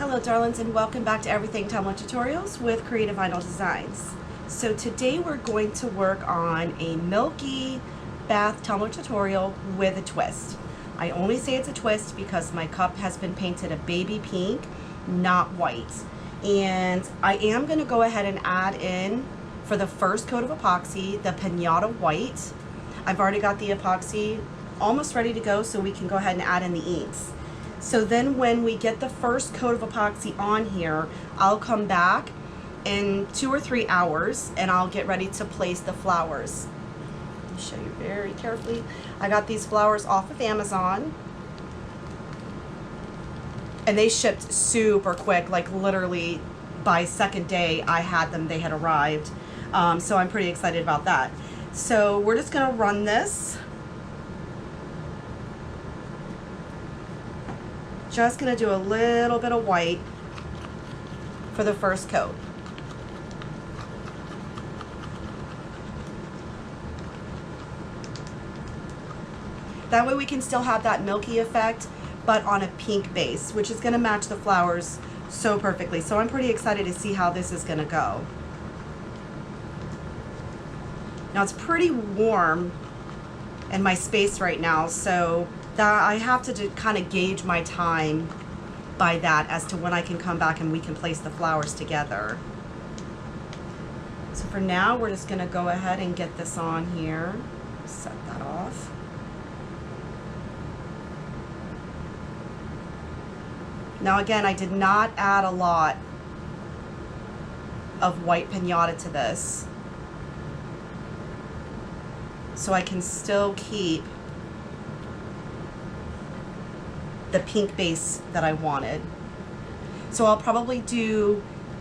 Hello darlings, and welcome back to Everything Tumbler Tutorials with Creative Vinyl Designs. So today we're going to work on a milky bath tumbler tutorial with a twist. I only say it's a twist because my cup has been painted a baby pink, not white. And I am going to go ahead and add in, for the first coat of epoxy, the pinata white. I've already got the epoxy almost ready to go, so we can go ahead and add in the inks. So then when we get the first coat of epoxy on here, I'll come back in 2 or 3 hours and I'll get ready to place the flowers. Let me show you very carefully. I got these flowers off of Amazon and they shipped super quick, like literally by second day I had them, they had arrived. So I'm pretty excited about that. So we're just gonna run this. Just gonna do a little bit of white for the first coat. That way we can still have that milky effect, but on a pink base, which is gonna match the flowers so perfectly. So I'm pretty excited to see how this is gonna go. Now it's pretty warm in my space right now, so that I have to kind of gauge my time by that as to when I can come back and we can place the flowers together. So for now, we're just gonna go ahead and get this on here. Set that off. Now again, I did not add a lot of white pinata to this, so I can still keep the pink base that I wanted. So I'll probably go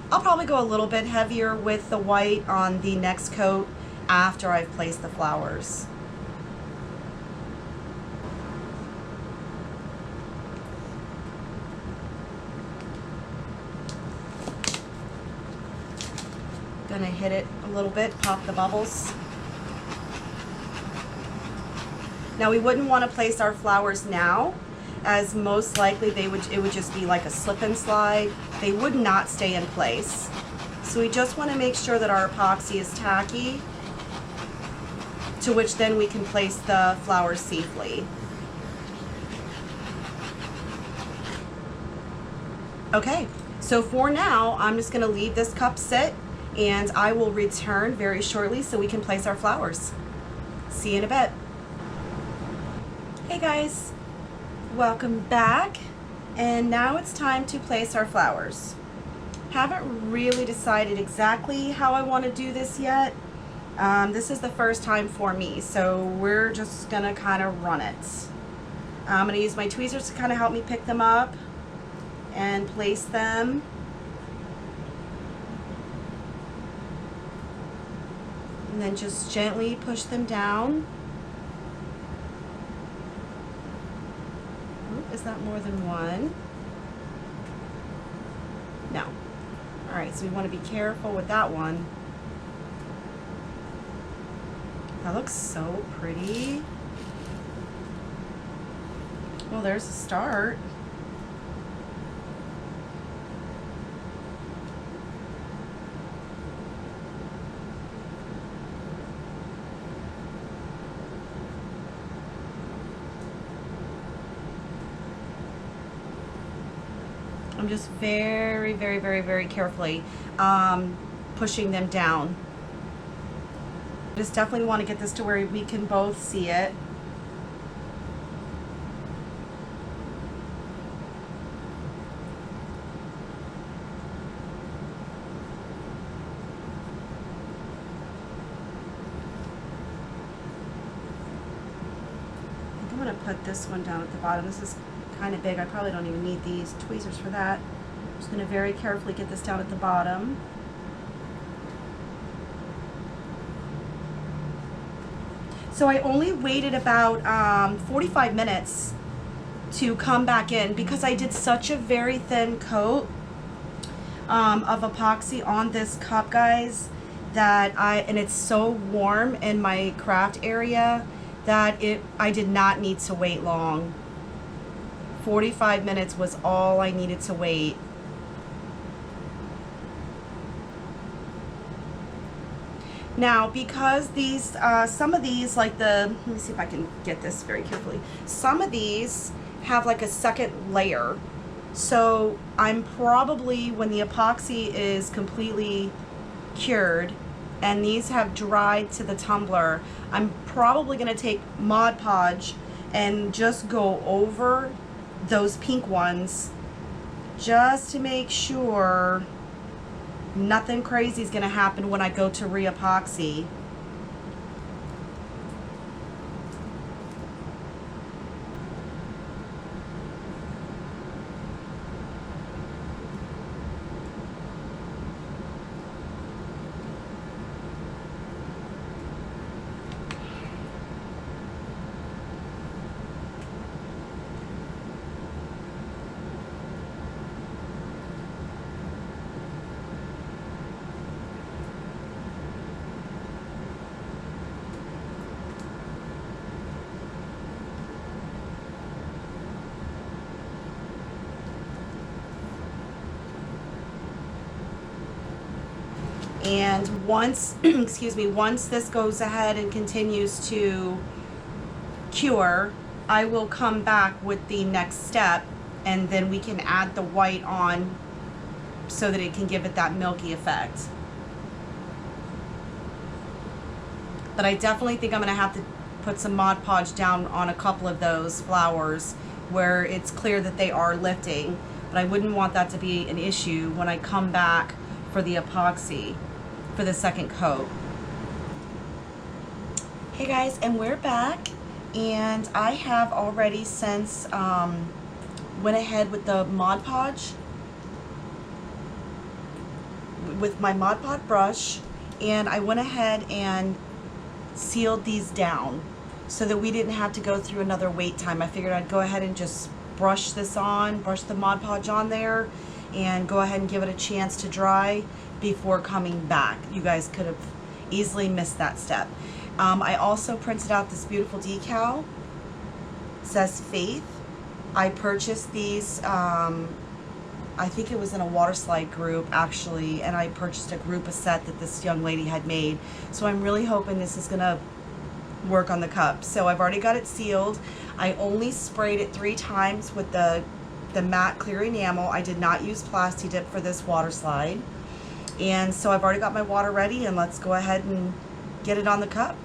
a little bit heavier with the white on the next coat after I've placed the flowers. Gonna hit it a little bit, pop the bubbles. Now we wouldn't want to place our flowers now, as most likely it would just be like a slip and slide. They would not stay in place. So we just want to make sure that our epoxy is tacky, to which then we can place the flowers safely. Okay, so for now, I'm just going to leave this cup sit and I will return very shortly so we can place our flowers. See you in a bit. Hey guys. Welcome back, and now it's time to place our flowers. Haven't really decided exactly how I want to do this yet. This is the first time for me, so we're just gonna kind of run it. I'm gonna use my tweezers to kind of help me pick them up and place them. And then just gently push them down. Is that more than one? No. All right, so we want to be careful with that one. That looks so pretty. Well, there's a start. I'm just very, very, very, very carefully pushing them down. Just definitely want to get this to where we can both see it. I think I'm going to put this one down at the bottom. This is kind of big. I probably don't even need these tweezers for that. I'm just going to very carefully get this down at the bottom. So I only waited about 45 minutes to come back in because I did such a very thin coat of epoxy on this cup, guys, that and it's so warm in my craft area that I did not need to wait long. 45 minutes was all I needed to wait. Now, because these, some of these, like let me see if I can get this very carefully. Some of these have like a second layer. So I'm probably, when the epoxy is completely cured and these have dried to the tumbler, I'm probably gonna take Mod Podge and just go over those pink ones just to make sure nothing crazy is going to happen when I go to re-epoxy. And once, excuse me, once this goes ahead and continues to cure, I will come back with the next step, and then we can add the white on so that it can give it that milky effect. But I definitely think I'm gonna have to put some Mod Podge down on a couple of those flowers where it's clear that they are lifting, but I wouldn't want that to be an issue when I come back for the epoxy for the second coat. Hey guys, and we're back, and I have already since went ahead with the Mod Podge with my Mod Podge brush, and I went ahead and sealed these down so that we didn't have to go through another wait time. I figured I'd go ahead and just brush this on, brush the Mod Podge on there, and go ahead and give it a chance to dry before coming back. You guys could have easily missed that step. I also printed out this beautiful decal. It says Faith. I purchased these, I think it was in a water slide group actually, and I purchased a set that this young lady had made. So I'm really hoping this is gonna work on the cup. So I've already got it sealed. I only sprayed it 3 times with the matte clear enamel. I did not use Plasti Dip for this water slide. And so I've already got my water ready, and let's go ahead and get it on the cup.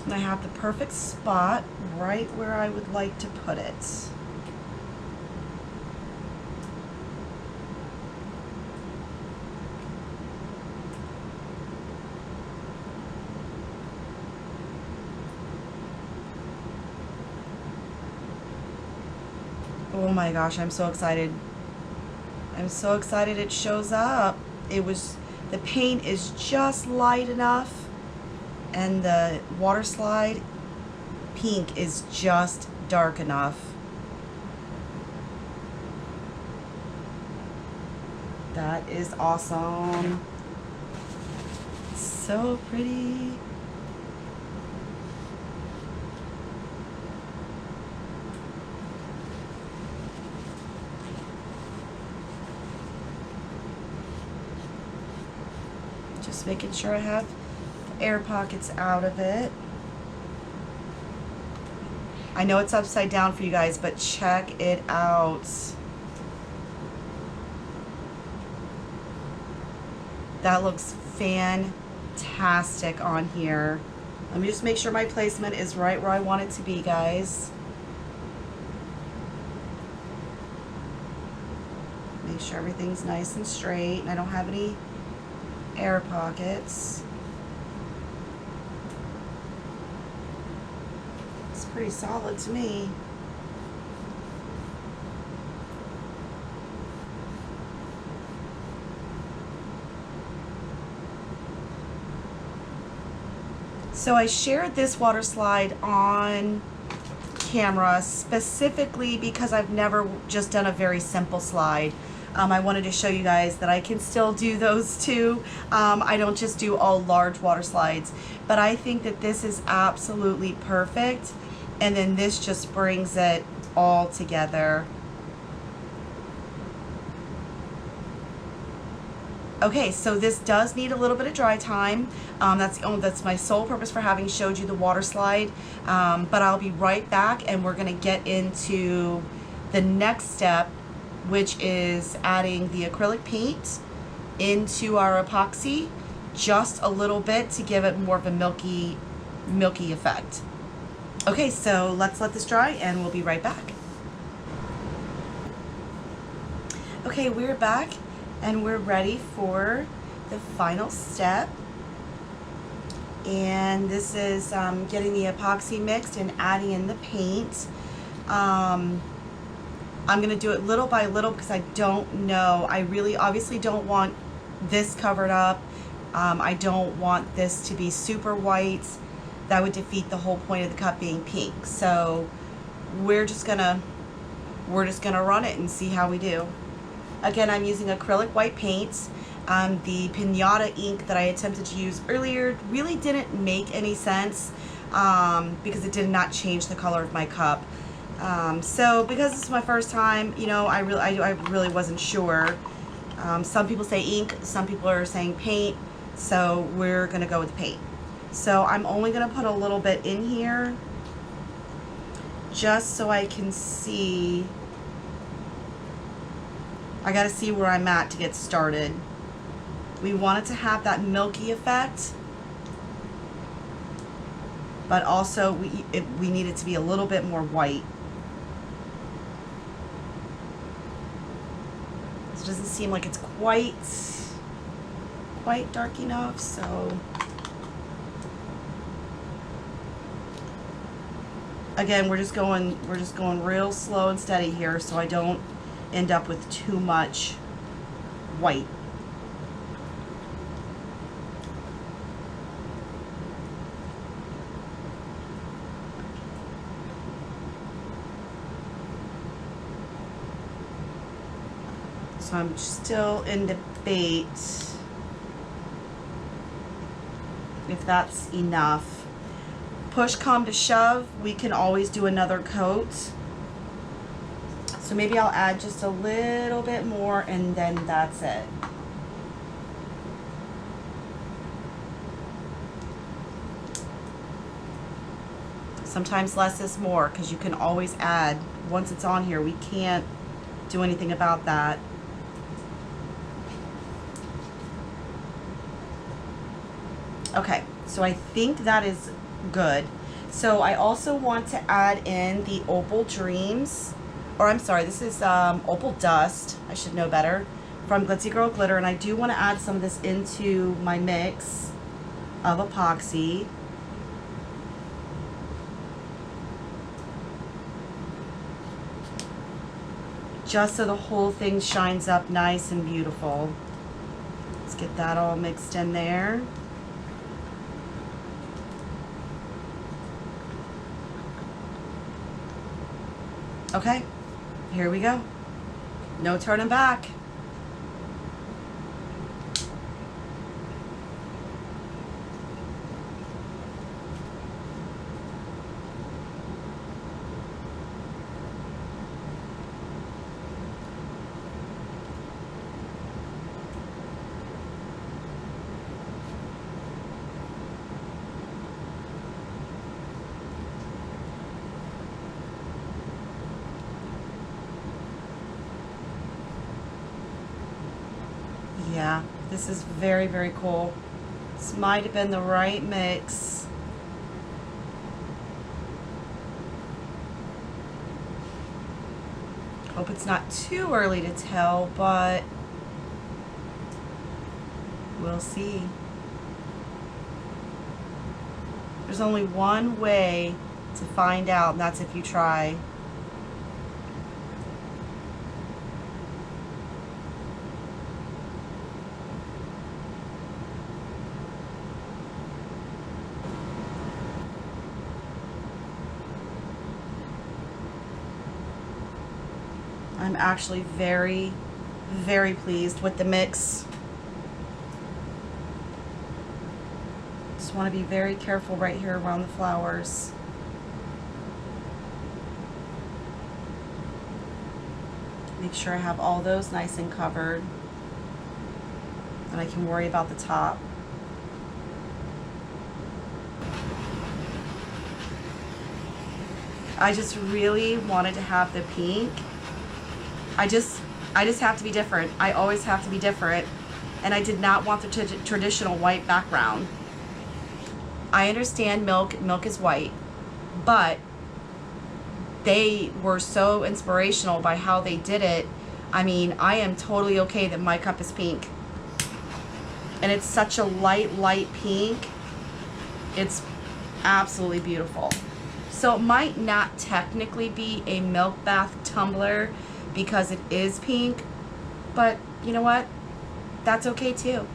And I have the perfect spot right where I would like to put it. Oh my gosh, I'm so excited. I'm so excited it shows up. The paint is just light enough, and the water slide pink is just dark enough. That is awesome. So pretty. Just making sure I have the air pockets out of it. I know it's upside down for you guys, but check it out. That looks fantastic on here. Let me just make sure my placement is right where I want it to be, guys. Make sure everything's nice and straight and I don't have any air pockets. It's pretty solid to me. So I shared this water slide on camera specifically because I've never just done a very simple slide. I wanted to show you guys that I can still do those too. I don't just do all large water slides, but I think that this is absolutely perfect. And then this just brings it all together. Okay, so this does need a little bit of dry time. That's my sole purpose for having showed you the water slide. But I'll be right back, and we're gonna get into the next step, which is adding the acrylic paint into our epoxy, just a little bit to give it more of a milky effect. Okay, so let's let this dry and we'll be right back. Okay, we're back and we're ready for the final step. And this is getting the epoxy mixed and adding in the paint. I'm gonna do it little by little because I don't know. I really obviously don't want this covered up. I don't want this to be super white. That would defeat the whole point of the cup being pink. So we're just gonna run it and see how we do. Again, I'm using acrylic white paint. The pinata ink that I attempted to use earlier really didn't make any sense because it did not change the color of my cup. So because this is my first time, you know, I really wasn't sure. Some people say ink, some people are saying paint, so we're gonna go with paint. So I'm only gonna put a little bit in here just so I can see. I gotta see where I'm at to get started. We want it to have that milky effect, but also we need it to be a little bit more white. It doesn't seem like it's quite dark enough, so again, we're just going real slow and steady here so I don't end up with too much white. So I'm still in debate if that's enough. Push come to shove, we can always do another coat. So maybe I'll add just a little bit more and then that's it. Sometimes less is more because you can always add. Once it's on here, we can't do anything about that. Okay, so I think that is good. So I also want to add in the Opal Dreams, or I'm sorry, this is Opal Dust, I should know better, from Glitzy Girl Glitter, and I do want to add some of this into my mix of epoxy. Just so the whole thing shines up nice and beautiful. Let's get that all mixed in there. Okay, here we go. No turning back. Yeah, this is very, very cool. This might have been the right mix. Hope it's not too early to tell, but we'll see. There's only one way to find out, and that's if you try. I'm actually very, very pleased with the mix. It's just want to be very careful right here around the flowers. Make sure I have all those nice and covered, and I can worry about the top. I just really wanted to have the pink. I just have to be different. I always have to be different. And I did not want the traditional white background. I understand milk is white, but they were so inspirational by how they did it. I mean, I am totally okay that my cup is pink. And it's such a light pink. It's absolutely beautiful. So it might not technically be a Milk Bath Tumbler because it is pink, but you know what? That's okay too.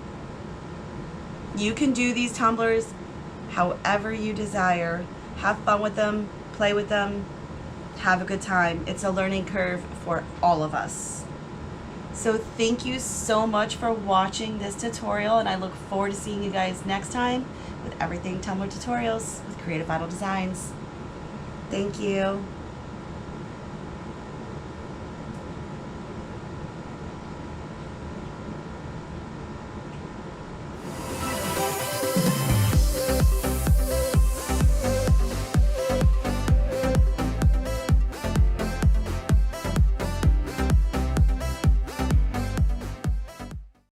You can do these tumblers however you desire. Have fun with them, play with them, have a good time. It's a learning curve for all of us. So thank you so much for watching this tutorial, and I look forward to seeing you guys next time with everything Tumbler Tutorials with Creative Vinyl Designs. Thank you.